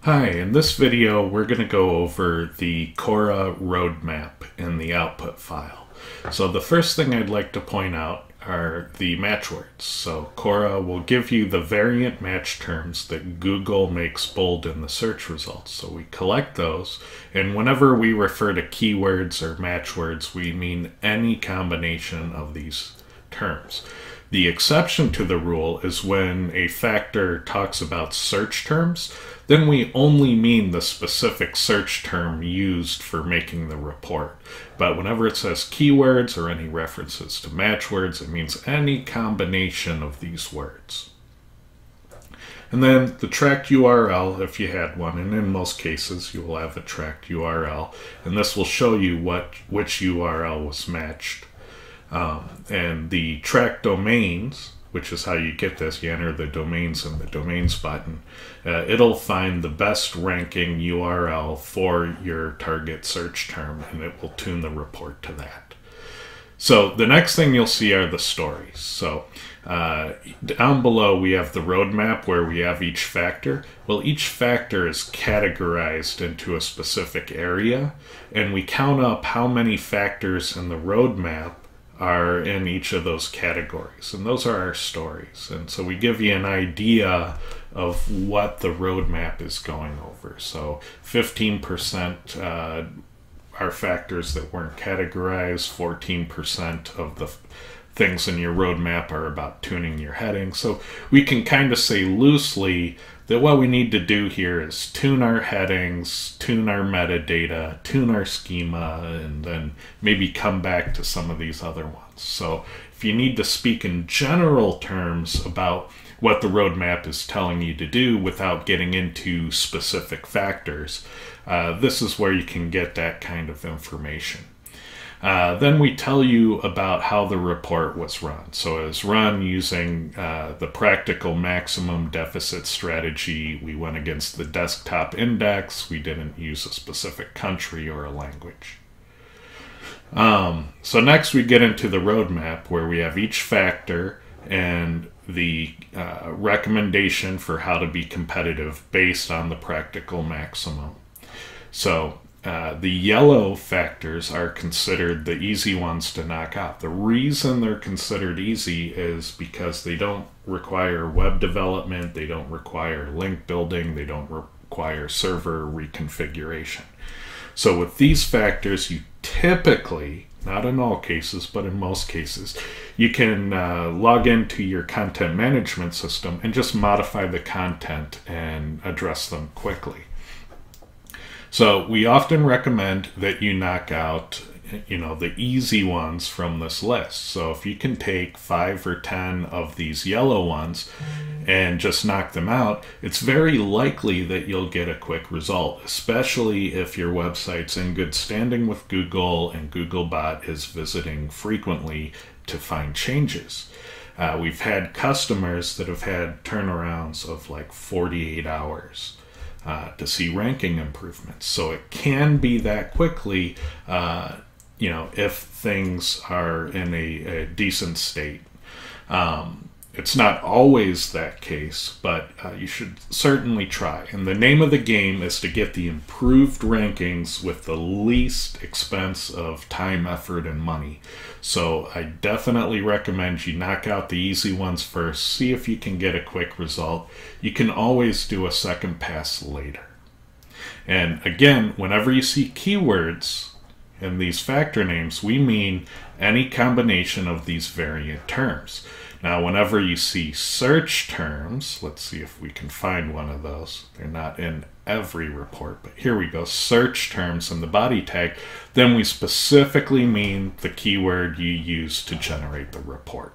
Hi, in this video we're going to go over the CORA roadmap in the output file. So the first thing I'd like to point out are the match words. So CORA will give you the variant match terms that Google makes bold in the search results. So we collect those, and whenever we refer to keywords or match words, we mean any combination of these terms. The exception to the rule is when a factor talks about search terms, then we only mean the specific search term used for making the report. But whenever it says keywords or any references to match words, it means any combination of these words. And then the tracked URL, if you had one, and in most cases you will have a tracked URL, and this will show you which URL was matched. And the track domains, which is how you get this, you enter the domains in the domains button, it'll find the best ranking URL for your target search term, and it will tune the report to that. So the next thing you'll see are the stories. So down below we have the roadmap where we have each factor. Well, each factor is categorized into a specific area, and we count up how many factors in the roadmap are in each of those categories, and those are our stories. And so we give you an idea of what the roadmap is going over. So 15% are factors that weren't categorized, 14% of the things in your roadmap are about tuning your heading. So we can kind of say loosely that what we need to do here is tune our headings, tune our metadata, tune our schema, and then maybe come back to some of these other ones. So if you need to speak in general terms about what the roadmap is telling you to do without getting into specific factors, this is where you can get that kind of information. Then we tell you about how the report was run. So it was run using the practical maximum deficit strategy. We went against the desktop index. We didn't use a specific country or a language. So next we get into the roadmap where we have each factor and the recommendation for how to be competitive based on the practical maximum. So the yellow factors are considered the easy ones to knock out. The reason they're considered easy is because they don't require web development, they don't require link building, they don't require server reconfiguration. So with these factors, you typically, not in all cases, but in most cases, you can log into your content management system and just modify the content and address them quickly. So we often recommend that you knock out, the easy ones from this list. So if you can take 5 or 10 of these yellow ones and just knock them out, it's very likely that you'll get a quick result, especially if your website's in good standing with Google and Googlebot is visiting frequently to find changes. We've had customers that have had turnarounds of like 48 hours. To see ranking improvements. So it can be that quickly, if things are in a decent state. It's not always that case, but you should certainly try. And the name of the game is to get the improved rankings with the least expense of time, effort, and money. So I definitely recommend you knock out the easy ones first, see if you can get a quick result. You can always do a second pass later. And again, whenever you see keywords in these factor names, we mean any combination of these variant terms. Now, whenever you see search terms, let's see if we can find one of those. They're not in every report, but here we go. Search terms in the body tag. Then we specifically mean the keyword you use to generate the report.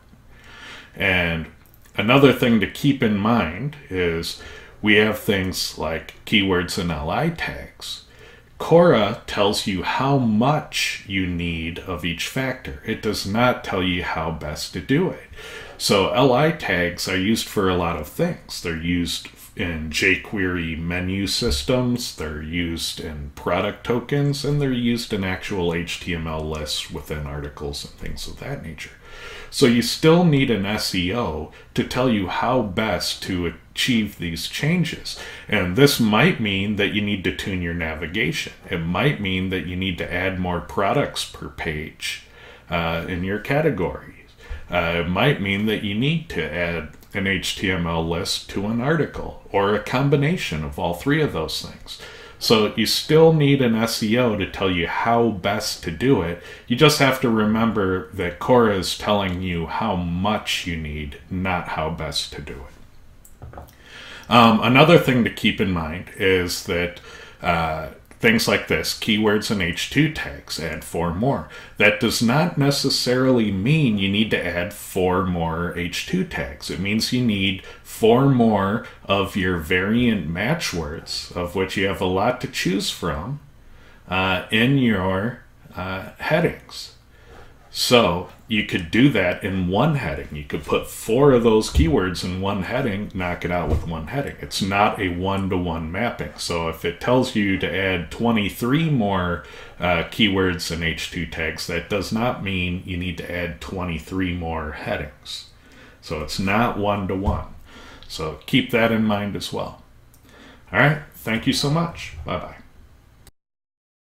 And another thing to keep in mind is we have things like keywords and LI tags. CORA tells you how much you need of each factor. It does not tell you how best to do it. So LI tags are used for a lot of things. They're used in jQuery menu systems, they're used in product tokens, and they're used in actual HTML lists within articles and things of that nature. So you still need an SEO to tell you how best to achieve these changes. And this might mean that you need to tune your navigation. It might mean that you need to add more products per page in your categories. It might mean that you need to add an HTML list to an article, or a combination of all three of those things. So you still need an SEO to tell you how best to do it. You just have to remember that CORA is telling you how much you need, not how best to do it. Another thing to keep in mind is that things like this, keywords and H2 tags, add 4 more. That does not necessarily mean you need to add 4 more H2 tags. It means you need 4 more of your variant match words, of which you have a lot to choose from, in your headings. So you could do that in one heading. You could put 4 of those keywords in one heading, knock it out with one heading. It's not a one-to-one mapping. So if it tells you to add 23 more keywords and H2 tags, that does not mean you need to add 23 more headings. So it's not one-to-one. So keep that in mind as well. All right. Thank you so much. Bye-bye.